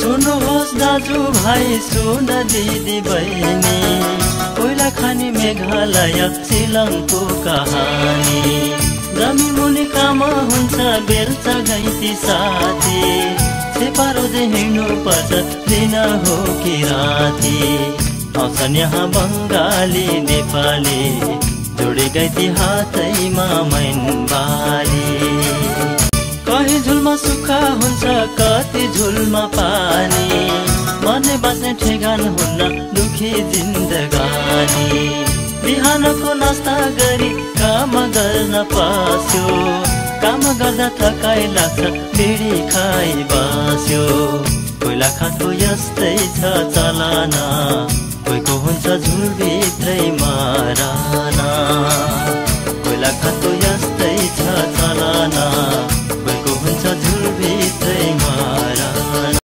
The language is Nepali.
सुन्नुहोस् दाजु भाइ सुन दिदी बहिनी कोइला खानी मेघालय सिलङको कहानी जमिन मुनि काम हुन्छ बेल्छ गैती साथी सेपारोजे हिँड्नु पर्छ दिन हो कि राती आउँछन् यहाँ बङ्गाली नेपाली जोडी गैती हातैमा मैनबाली कहीँ झुलमा सुक्खा हुन्छ कति झुलमा पानी मर्ने बाँच्ने ठेगान हुन्न दुखी जिन्दगानी बिहानको नास्ता गरी काम गर्न पस्यो काम गर्दा थकाइ लाग्छ बिडी खाइ बस्यो कोइला खानको यस्तै छ चलाना कोहीको हुन्छ झुलभित्रै मराना कोइला खानको यस्तै छ चलाना